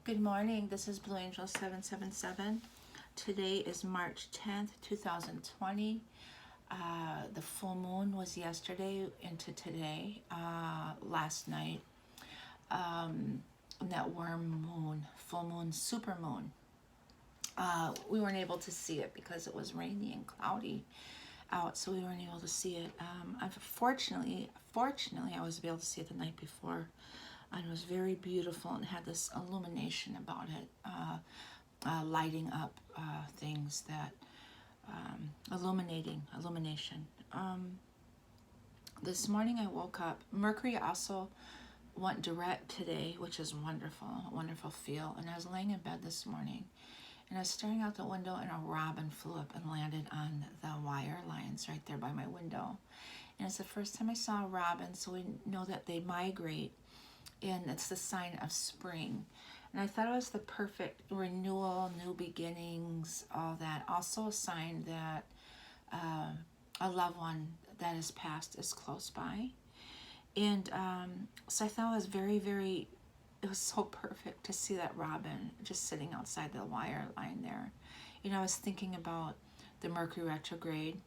Good morning. This is Blue Angel 777. Today is March 10th, 2020. The full moon was yesterday into today, last night. That worm moon, full moon, super moon. We weren't able to see it because it was rainy and cloudy out, so we weren't able to see it. Fortunately, I was able to see it the night before. And it was very beautiful and had this illumination about it, lighting up things that illumination. This morning I woke up. Mercury also went direct today, which is wonderful feel. And I was laying in bed this morning, and I was staring out the window, and a robin flew up and landed on the wire lines right there by my window. And it's the first time I saw a robin, so we know that they migrate. And it's the sign of spring. And I thought it was the perfect renewal, new beginnings, all that. Also a sign that a loved one that is passed is close by. And so I thought it was it was so perfect to see that robin just sitting outside the wire line there. You know, I was thinking about the Mercury retrograde.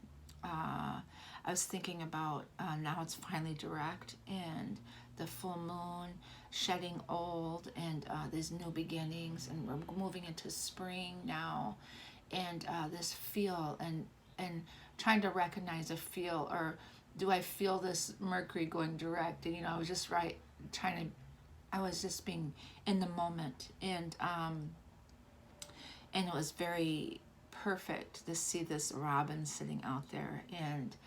I was thinking about now it's finally direct, and the full moon shedding old, and these new beginnings, and we're moving into spring now, and this feel and trying to recognize a feel, or do I feel this Mercury going direct? And I was just I was just being in the moment, and it was very perfect to see this robin sitting out there, and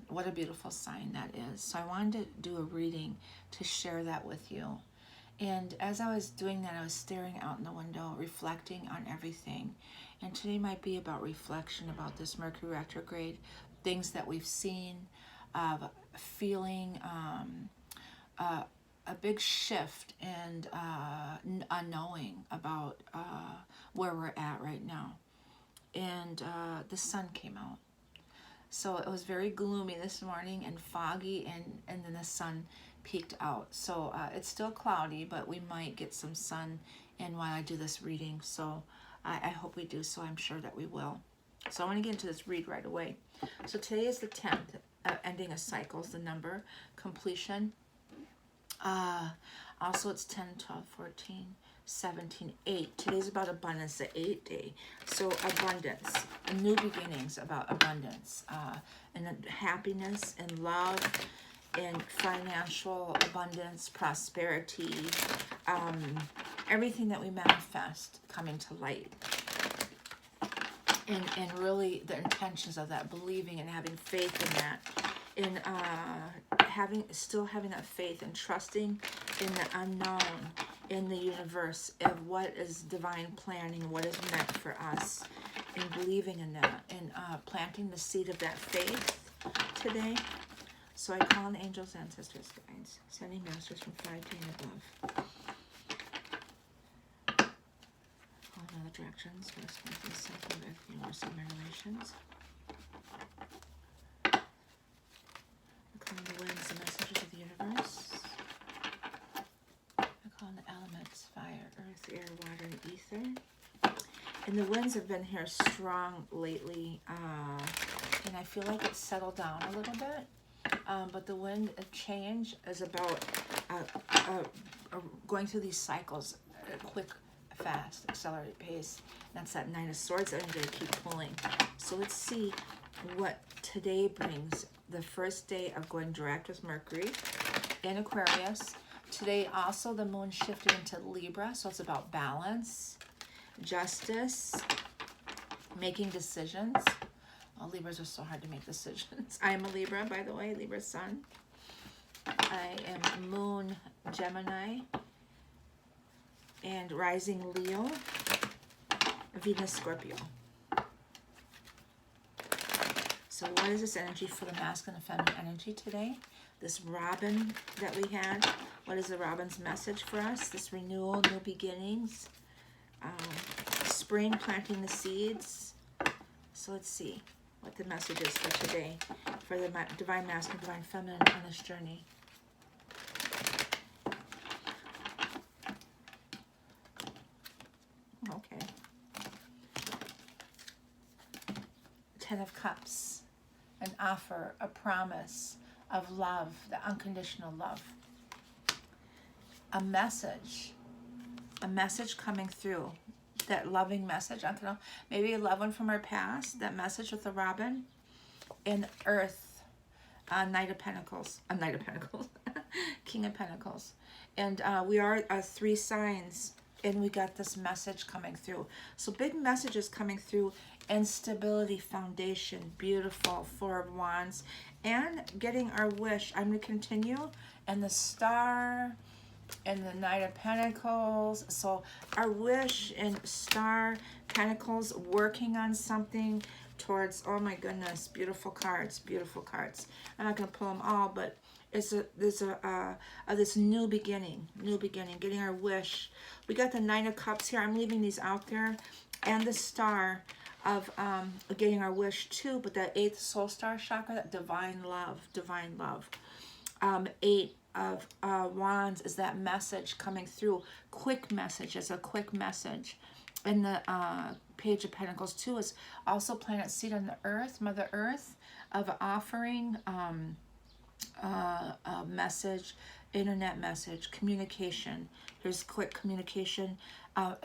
what a beautiful sign that is. So I wanted to do a reading to share that with you. And as I was doing that, I was staring out in the window, reflecting on everything. And today might be about reflection about this Mercury retrograde, things that we've seen, feeling a big shift and unknowing about where we're at right now. And the sun came out. So it was very gloomy this morning and foggy, and then the sun peeked out. So it's still cloudy, but we might get some sun in while I do this reading. So I hope we do, so I'm sure that we will. So I want to get into this read right away. So today is the 10th, ending a cycle is the number, completion. Also it's 10, 12, 14, 17, 8. Today's about abundance, the 8th day. So abundance, new beginnings, about abundance, and happiness and love and financial abundance, prosperity, everything that we manifest coming to light. And really the intentions of that, believing and having faith in that, and still having that faith and trusting in the unknown, in the universe, of what is divine planning, what is meant for us, and believing in that, and planting the seed of that faith today. So I call on the angels, ancestors, guides, sending masters from 5D and above. All in other directions, west, north, east, south, and earth, universal relations. I call on the winds, the messengers of the universe. I call on the elements, fire, earth, air, water, and ether. And the winds have been here strong lately, and I feel like it's settled down a little bit. But the wind change is about going through these cycles at a quick, fast, accelerated pace. That's that Nine of Swords that I'm going to keep pulling. So let's see what today brings. The first day of going direct with Mercury in Aquarius. Today also the moon shifted into Libra, so it's about balance, justice, making decisions. Oh, Libras are so hard to make decisions. I am a Libra, by the way, Libra sun. I am moon Gemini and rising Leo, Venus Scorpio. So what is this energy for the masculine and feminine energy today? This robin that we had, what is the robin's message for us? This renewal, new beginnings, spring, planting the seeds. So let's see what the message is for today, for the divine masculine, divine feminine on this journey. Ten of Cups, an offer, a promise of love, the unconditional love. A message coming through, that loving message. I don't know, maybe a loved one from our past, that message with the robin. And Earth, Knight of Pentacles, King of Pentacles. And we are 3 signs, and we got this message coming through. So big messages coming through, and stability, foundation, beautiful, 4 of Wands, and getting our wish. I'm going to continue, and the Star, and the Knight of Pentacles. So our wish and Star, Pentacles, working on something towards, oh my goodness, beautiful cards, beautiful cards. I'm not going to pull them all, but there's this new beginning, getting our wish. We got the Nine of Cups here. I'm leaving these out there, and the Star of getting our wish too, but that 8th soul star chakra, that divine love. 8 of Wands is that message coming through. Quick message, is a quick message. And the Page of Pentacles too is also planet seed on the Earth, Mother Earth, of offering a message, internet message, communication. Here's quick communication,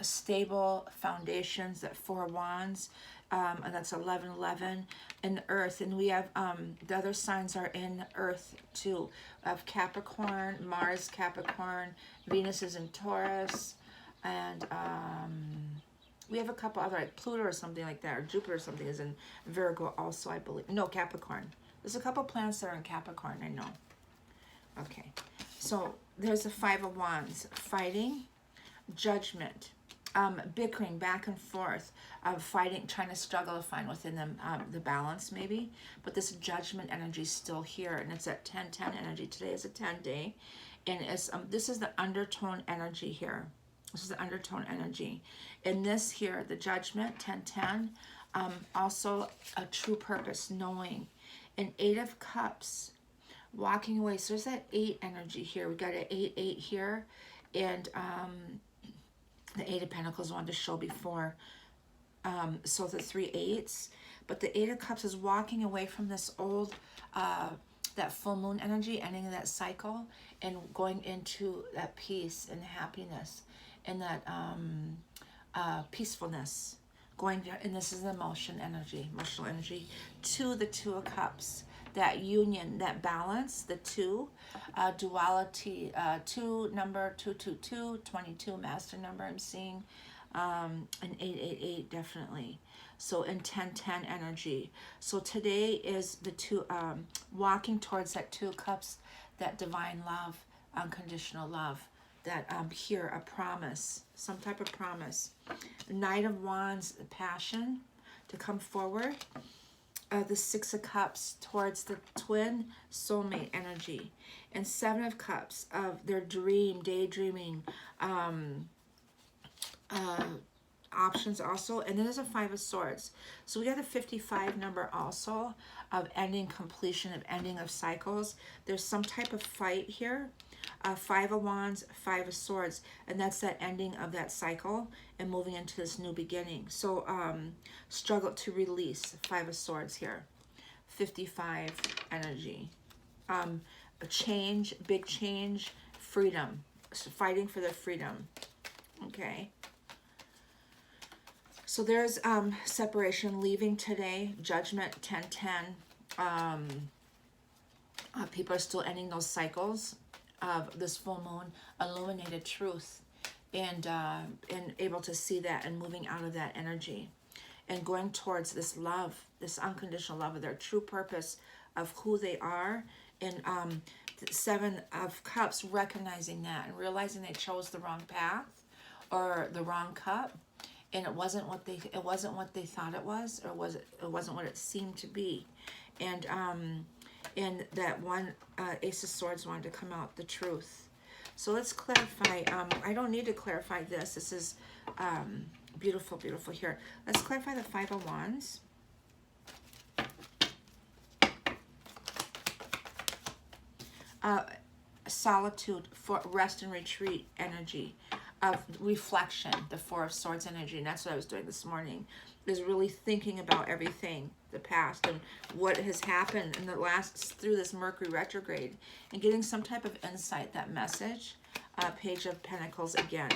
stable foundations, that 4 Wands, and that's 1111 in the Earth. And we have the other signs are in Earth too, of Capricorn, Mars, Capricorn, Venus is in Taurus, and we have a couple other, like Pluto or something like that, or Jupiter or something is in Virgo also, I believe. No, Capricorn. There's a couple planets that are in Capricorn, I know. Okay, so there's the 5 of Wands, fighting, judgment, bickering back and forth, fighting, trying to struggle to find within them the balance maybe. But this judgment energy is still here, and it's at 10-10 energy. Today is a 10 day, and it's this is the undertone energy here. This is the undertone energy. And this here, the judgment, 10-10, also a true purpose, knowing. An 8 of Cups, walking away. So there's that 8 energy here. We got an 8-8 here, and the 8 of Pentacles I wanted to show before. So the 3 8s, but the 8 of Cups is walking away from this old, that full moon energy, ending of that cycle, and going into that peace and happiness, and that peacefulness. Going to, and this is the emotional energy, to the 2 of Cups, that union, that balance, the 2, duality, 2 number, 222, 22 master number I'm seeing, an 888 definitely. So in 10-10 energy. So today is the 2, walking towards that 2 of Cups, that divine love, unconditional love, that here, a promise, some type of promise. Knight of Wands, passion to come forward. The 6 of Cups towards the twin soulmate energy. And 7 of Cups of their dream, daydreaming, options also. And then there's a 5 of Swords. So we got a 55 number also of ending, completion of ending of cycles. There's some type of fight here. 5 of Wands, 5 of Swords, and that's that ending of that cycle and moving into this new beginning. So struggle to release, 5 of Swords here. 55 energy. A change, big change, freedom, so fighting for their freedom. Okay. So there's separation, leaving today, judgment, 10-10. People are still ending those cycles of this full moon, illuminated truth, and able to see that and moving out of that energy and going towards this love, this unconditional love of their true purpose of who they are. And 7 of Cups, recognizing that and realizing they chose the wrong path or the wrong cup, and it wasn't what they thought it was, or it wasn't what it seemed to be. And that one Ace of Swords wanted to come out, the truth. So let's clarify. I don't need to clarify this. This is beautiful, beautiful here. Let's clarify the 5 of Wands. Solitude, for rest and retreat energy. of reflection, the Four of Swords energy, and that's what I was doing this morning, is really thinking about everything, the past, and what has happened in the last, through this Mercury retrograde, and getting some type of insight, that message. Page of Pentacles again.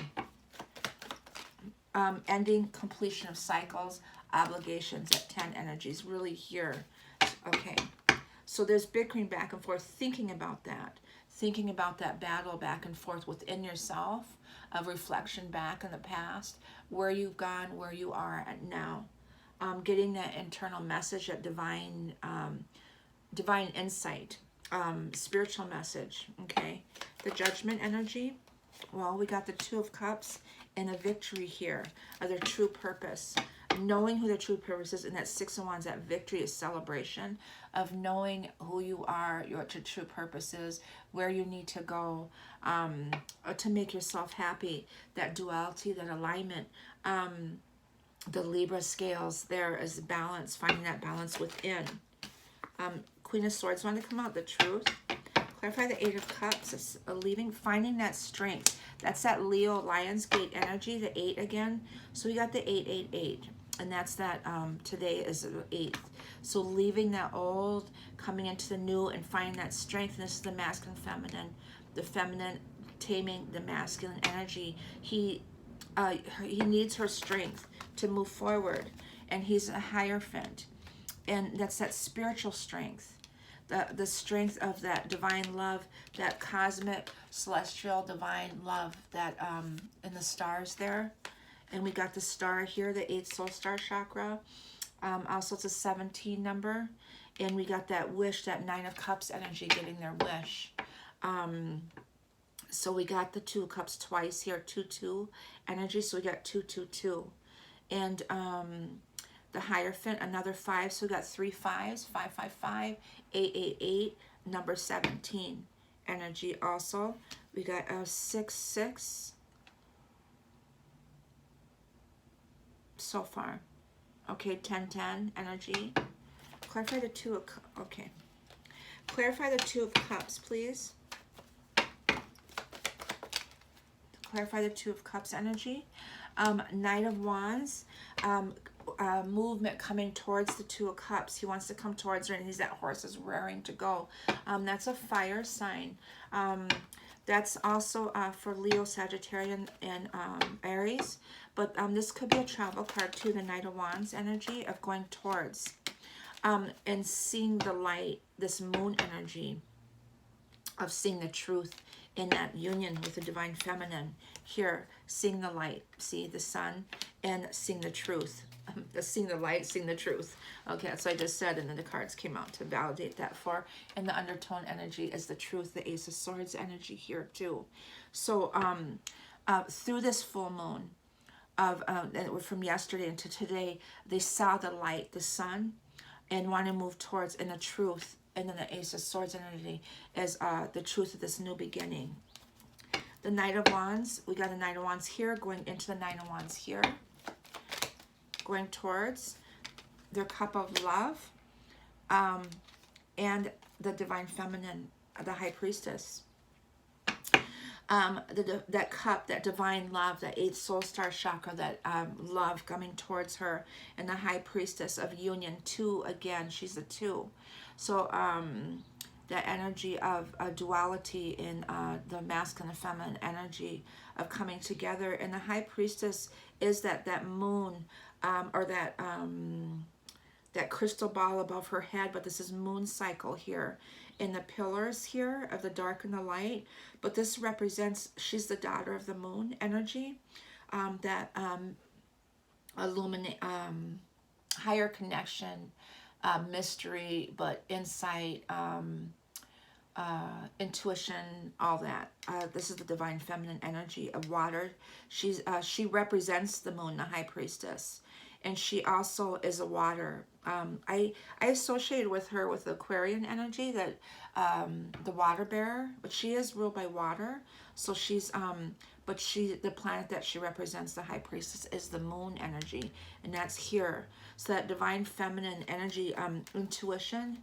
Ending, completion of cycles, obligations at 10 energies, really here. Okay, so there's bickering back and forth, thinking about that battle back and forth within yourself, of reflection back in the past, where you've gone, where you are at now. Getting that internal message, that divine insight, spiritual message, okay? The Judgment energy, well, we got the Two of Cups and a victory here of their true purpose. Knowing who their true purpose is, and that Six of Wands, that victory is celebration of knowing who you are, your true purpose is, where you need to go to make yourself happy. That duality, that alignment, the Libra scales, there is balance, finding that balance within. Queen of Swords want to come out, the truth. Clarify the Eight of Cups, leaving, finding that strength. That's that Leo Lionsgate energy, the 8 again. So we got the 888. And that's that, today is the 8th. So leaving that old, coming into the new, and finding that strength. And this is the masculine, feminine. The feminine taming the masculine energy. He needs her strength to move forward. And he's a Hierophant. And that's that spiritual strength. The strength of that divine love, that cosmic, celestial, divine love that in the stars there. And we got the star here, the 8th soul star chakra. Also, it's a 17 number. And we got that wish, that 9 of Cups energy, getting their wish. So we got the 2 of Cups twice here, 2-2 energy. So we got 2-2-2. And the Hierophant, another 5. So we got 3 5s, 555, 888, number 17 energy also. We got a 6-6. So far. Okay, 10-10 energy. Clarify the 2 of okay. Clarify the 2 of Cups, please. Clarify the 2 of Cups energy. Knight of Wands. Movement coming towards the 2 of Cups. He wants to come towards her, and he's that horse is raring to go. That's a fire sign. That's also for Leo, Sagittarian, and Aries. But this could be a travel card too, the Knight of Wands energy of going towards and seeing the light, this moon energy of seeing the truth in that union with the divine feminine. Here, seeing the light, see the sun, and seeing the truth. Seeing the light, seeing the truth. Okay, that's what I just said, and then the cards came out to validate that for. And the undertone energy is the truth, the Ace of Swords energy here too. So through this full moon, from yesterday into today, they saw the light, the sun, and want to move towards in the truth. And then the Ace of Swords energy is the truth of this new beginning. The Knight of Wands, we got a Knight of Wands here, going into the Knight of Wands here, going towards their cup of love, and the divine feminine, the High Priestess. That cup, that divine love, that 8th soul star chakra, that love coming towards her, and the High Priestess of union. 2 again, she's a 2. So that energy of duality in the masculine and feminine energy of coming together. And the High Priestess is that moon, or that crystal ball above her head, but this is moon cycle here in the pillars here of the dark and the light. But this represents, she's the daughter of the moon energy, that illuminate, higher connection, mystery, but insight, intuition, all that. This is the divine feminine energy of water. She represents the moon, the High Priestess, and she also is a water. I associated with her with the Aquarian energy, that the water bearer, but she is ruled by water. So she's but the planet that she represents, the High Priestess, is the moon energy, and that's here. So that divine feminine energy, intuition,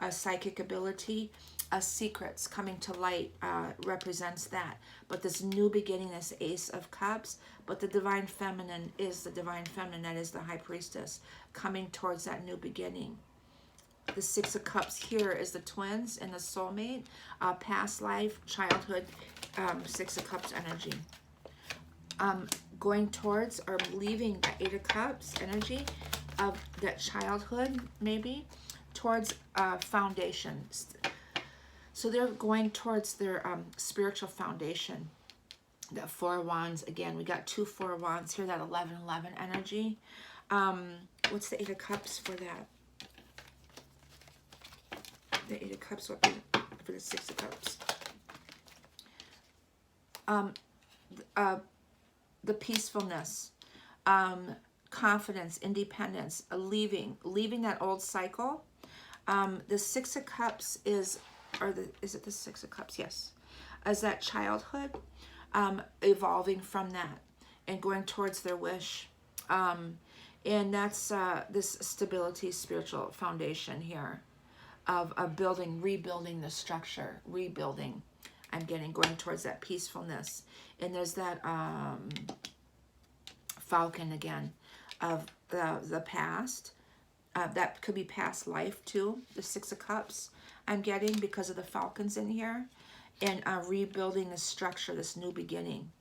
psychic ability, secrets coming to light represents that. But this new beginning, this Ace of Cups, but the Divine Feminine is the Divine Feminine, that is the High Priestess, coming towards that new beginning. The Six of Cups here is the twins and the soulmate, past life, childhood, Six of Cups energy. Going towards or leaving the Eight of Cups energy of that childhood, maybe, towards foundation. So they're going towards their spiritual foundation. That Four of Wands, again, we got 2 Four of Wands here, that 11-11 energy. What's the Eight of Cups for that? The Eight of Cups, what for the Six of Cups? The peacefulness, confidence, independence, leaving that old cycle. The Six of Cups is it the Six of Cups? Yes. As that childhood, evolving from that and going towards their wish. And that's this stability, spiritual foundation here of building, rebuilding the structure, rebuilding. I'm going towards that peacefulness. And there's that falcon again of the past. That could be past life too, the Six of Cups I'm getting because of the falcons in here. And rebuilding the structure, this new beginning.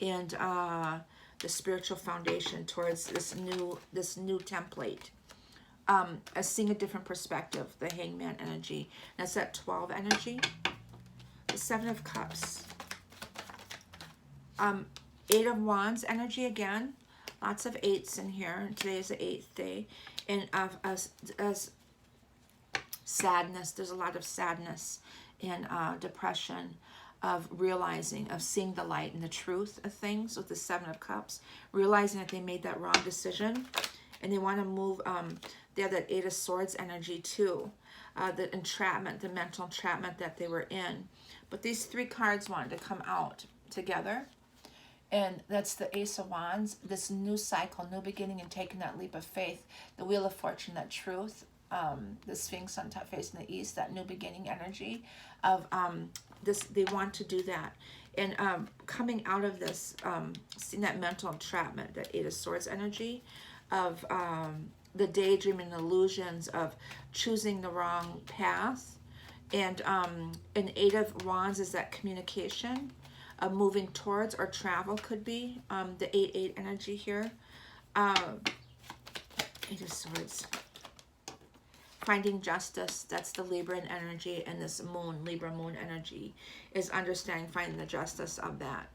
And the spiritual foundation towards this new template. Seeing a different perspective, the Hangman energy. That's that 12 energy. The Seven of Cups. Eight of Wands energy again. Lots of eights in here. Today is the 8th day. And as sadness, there's a lot of sadness and depression of realizing, of seeing the light and the truth of things with the Seven of Cups. Realizing that they made that wrong decision. And they want to move, they have that Eight of Swords energy too. The entrapment, the mental entrapment that they were in. But these 3 cards wanted to come out together. And that's the Ace of Wands, this new cycle, new beginning, and taking that leap of faith. The Wheel of Fortune, that truth, the Sphinx on top facing the east, that new beginning energy of this. They want to do that. And coming out of this, seeing that mental entrapment, that Eight of Swords energy of the daydreaming illusions of choosing the wrong path. And an Eight of Wands is that communication, moving towards or travel could be. The 8-8 energy here. Eight of Swords. Finding justice, that's the Libran energy, and this moon, Libra moon energy, is understanding, finding the justice of that.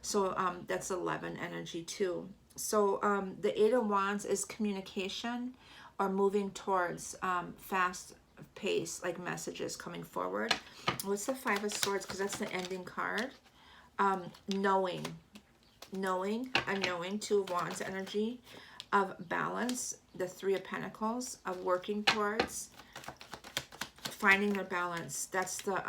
So that's 11 energy too. So the Eight of Wands is communication or moving towards fast pace, like messages coming forward. What's the Five of Swords? Because that's the ending card. Knowing, Two of Wands energy of balance, the Three of Pentacles of working towards finding their balance. That's the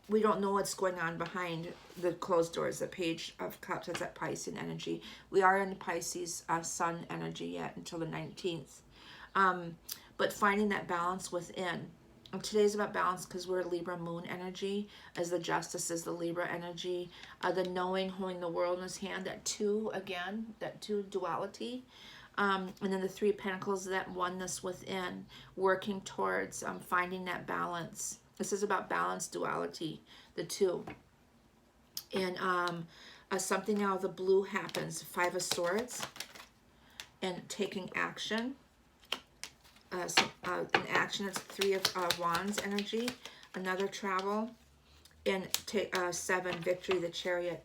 we don't know what's going on behind the closed doors. The Page of Cups, that's that Piscean energy. We are in the Pisces sun energy yet until the 19th. But finding that balance within. And today's about balance because we're Libra moon energy, as the justice is the Libra energy. The knowing, holding the world in his hand, that 2 again, that 2 duality. And then the Three of Pentacles, that oneness within, working towards finding that balance. This is about balance, duality, the 2. And something out of the blue happens, Five of Swords, and taking action. An action, it's Three of Wands energy, another travel, and 7, victory, the Chariot.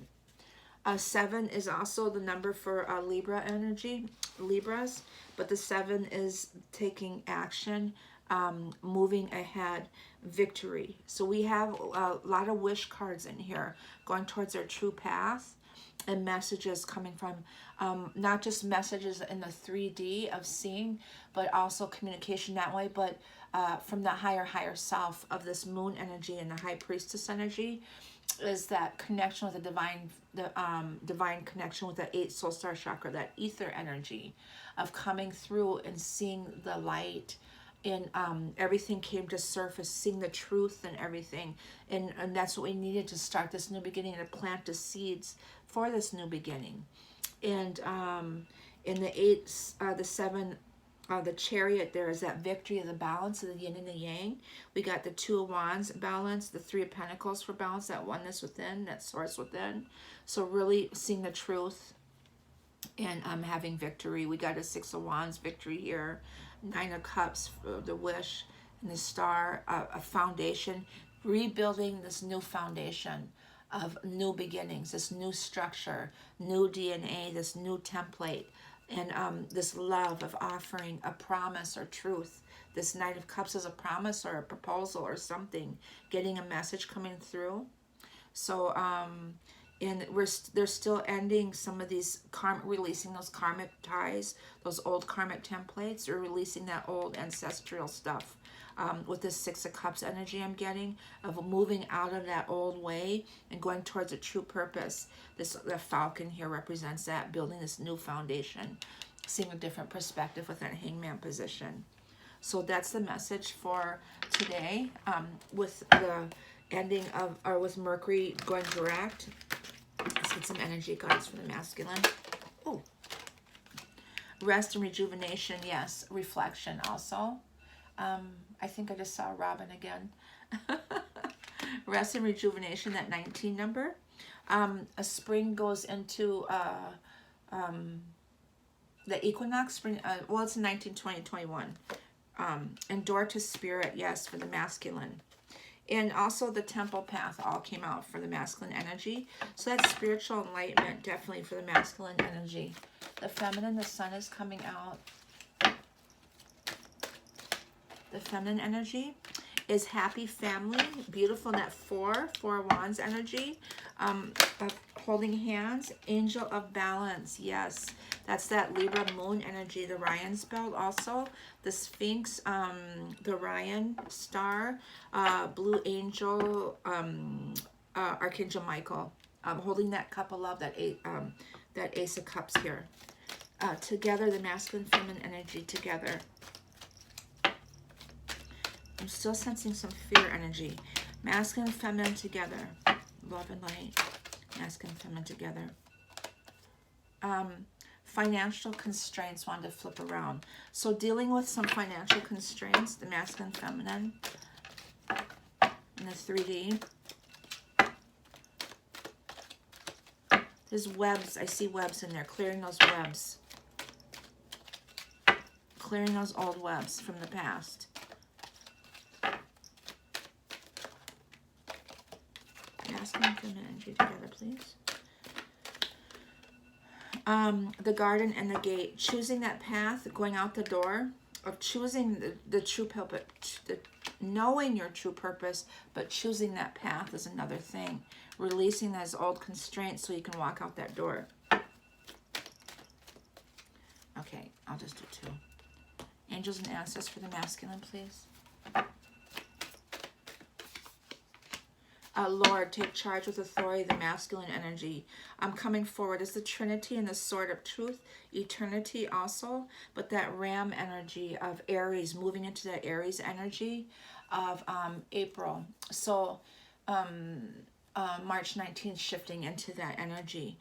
7 is also the number for Libra energy, Libras, but the 7 is taking action, moving ahead, victory. So we have a lot of wish cards in here, going towards their true path, and messages coming from not just messages in the 3D of seeing, but also communication that way, but from the higher self of this moon energy and the High Priestess energy, is that connection with the divine connection with the 8th soul star chakra, that ether energy of coming through and seeing the light and everything came to surface, seeing the truth and everything, and that's what we needed to start this new beginning, to plant the seeds for this new beginning. And in the eight, the seven, the chariot, there is that victory of the balance of the yin and the yang. We got the two of wands balance, the three of pentacles for balance, that oneness within, that source within. So really seeing the truth and having victory. We got a six of wands victory here, nine of cups, the wish, and the star, a foundation, rebuilding this new foundation of new beginnings, this new structure, new DNA, this new template, and this love of offering a promise or truth. This Knight of Cups is a promise or a proposal or something, getting a message coming through. So, and they're still ending some of these releasing those karmic ties, those old karmic templates, or releasing that old ancestral stuff. With this Six of Cups energy I'm getting, of moving out of that old way and going towards a true purpose. The falcon here represents that, building this new foundation, seeing a different perspective with that hangman position. So that's the message for today, with the ending of, or with Mercury going direct. Let's get some energy guides for the masculine. Oh, rest and rejuvenation, yes. Reflection also. I think I just saw Robin again. Rest and rejuvenation, that 19 number. A spring goes into the equinox. Spring. Well, it's 19, 20, 21. And door to spirit, yes, for the masculine. And also the temple path all came out for the masculine energy. So that's spiritual enlightenment, definitely for the masculine energy. The feminine, the sun is coming out. The feminine energy is happy family, beautiful, that four of wands energy, of holding hands, angel of balance, yes. That's that Libra moon energy, the Ryan's belt also, the Sphinx, the Ryan star, blue angel, Archangel Michael, holding that cup of love, that Ace of Cups here. Together, the masculine, feminine energy together. I'm still sensing some fear energy. Masculine and feminine together. Love and light. Masculine and feminine together. Financial constraints, wanted to flip around. So dealing with some financial constraints, the masculine, feminine, in the 3D. There's webs. I see webs in there. Clearing those webs. Clearing those old webs from the past. Masculine and feminine energy together, please. The garden and the gate. Choosing that path, going out the door, of choosing the true purpose, knowing your true purpose, but choosing that path is another thing. Releasing those old constraints so you can walk out that door. Okay, I'll just do two. Angels and ancestors for the masculine, please. Lord, take charge with authority, the masculine energy. I'm coming forward as the Trinity and the sword of truth, eternity also, but that Ram energy of Aries, moving into that Aries energy of April. So March 19th, shifting into that energy.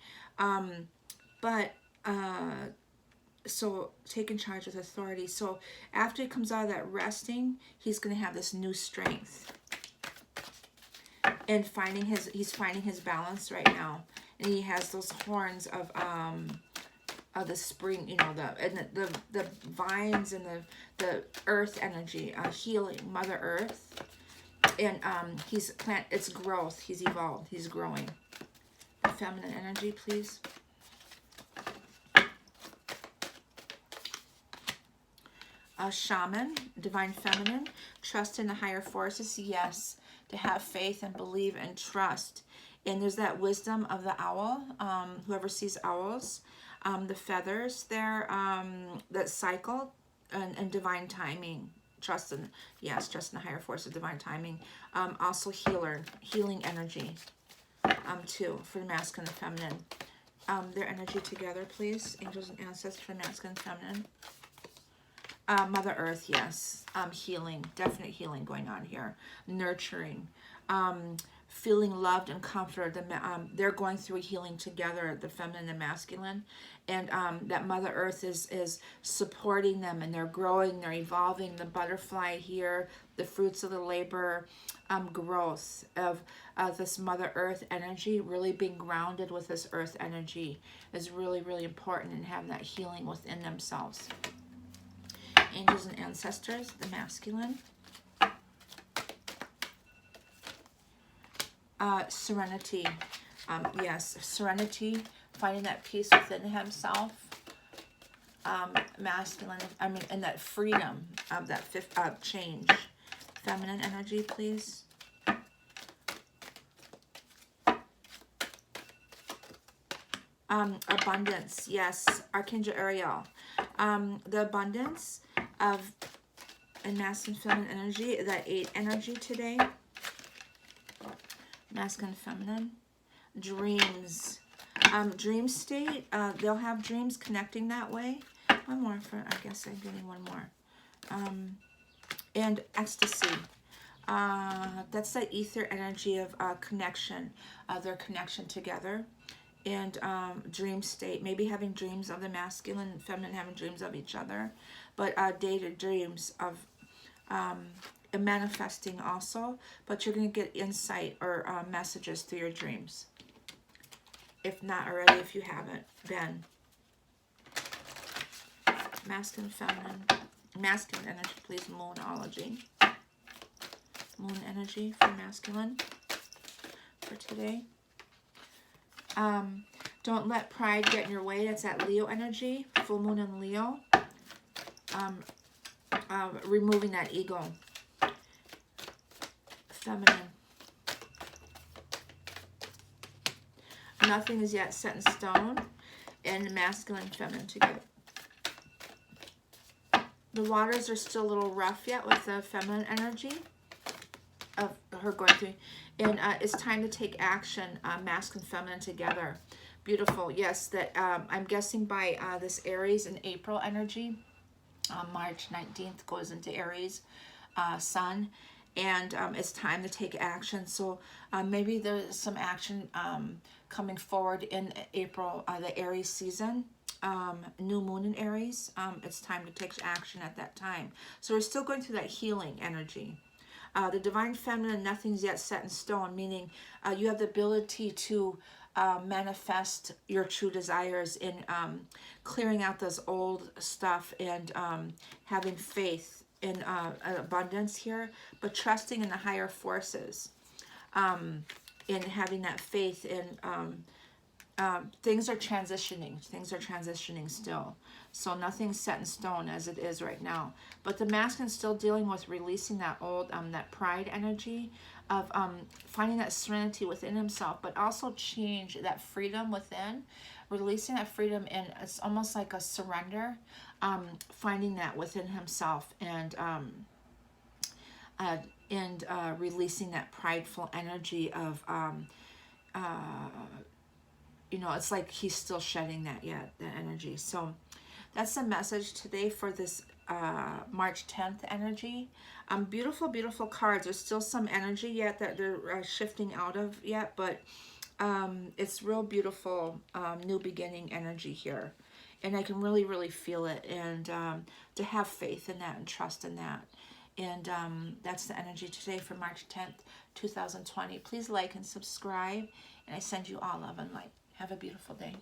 So taking charge with authority. So after he comes out of that resting, he's going to have this new strength. And he's finding his balance right now, and he has those horns of the spring, you know, the vines and the earth energy, healing, Mother Earth, and it's growth. He's evolved. He's growing. The feminine energy, please. Shaman, divine feminine, trust in the higher forces, yes. To have faith and believe and trust. And there's that wisdom of the owl, whoever sees owls, the feathers there, that cycle, and divine timing. Trust in the higher force of divine timing. Also healing energy, too, for the masculine and feminine. Their energy together, please. Angels and ancestors for masculine and feminine. Mother Earth, yes. Healing, definite healing going on here. Nurturing, feeling loved and comforted. They're going through healing together, the feminine and masculine. And that Mother Earth is supporting them, and they're growing, they're evolving. The butterfly here, the fruits of the labor, growth of this Mother Earth energy, really being grounded with this Earth energy is really, really important, and having that healing within themselves. Angels and ancestors, the masculine. Serenity. Yes, serenity, finding that peace within himself. Masculine, and that freedom of that change. Feminine energy, please. Abundance, yes. Archangel Ariel. The abundance of and masculine, feminine energy, that 8 energy today. Masculine, feminine. Dreams. Dream state, they'll have dreams connecting that way. One more for, I guess I'm getting one more. And ecstasy. That's that ether energy of connection, their connection together. And dream state, maybe having dreams of the masculine and feminine, having dreams of each other, but dated dreams of manifesting also. But you're going to get insight or messages through your dreams, if not already, if you haven't been. Masculine, feminine. Masculine energy, please. Moonology. Moon energy for masculine for today. Don't let pride get in your way. That's that Leo energy. Full moon in Leo. Removing that ego. Feminine. Nothing is yet set in stone. And masculine and feminine together. The waters are still a little rough yet with the feminine energy of her going through. And it's time to take action, masculine and feminine together. Beautiful. Yes, that I'm guessing by this Aries and April energy, March 19th goes into Aries, Sun, and it's time to take action. So maybe there's some action coming forward in April, the Aries season. New moon in Aries. It's time to take action at that time. So we're still going through that healing energy. The divine feminine, nothing's yet set in stone, meaning you have the ability to manifest your true desires in clearing out this old stuff and having faith in abundance here, but trusting in the higher forces, in having that faith in things are transitioning. Things are transitioning still. So nothing's set in stone as it is right now. But the masculine's still dealing with releasing that old, that pride energy of finding that serenity within himself, but also change, that freedom within, releasing that freedom, and it's almost like a surrender, finding that within himself, and releasing that prideful energy of you know, it's like he's still shedding that energy. So that's the message today for this March 10th energy. Beautiful, beautiful cards. There's still some energy yet that they're shifting out of yet, but it's real beautiful new beginning energy here. And I can really, really feel it, and to have faith in that and trust in that. And that's the energy today for March 10th, 2020. Please like and subscribe, and I send you all love and light. Have a beautiful day.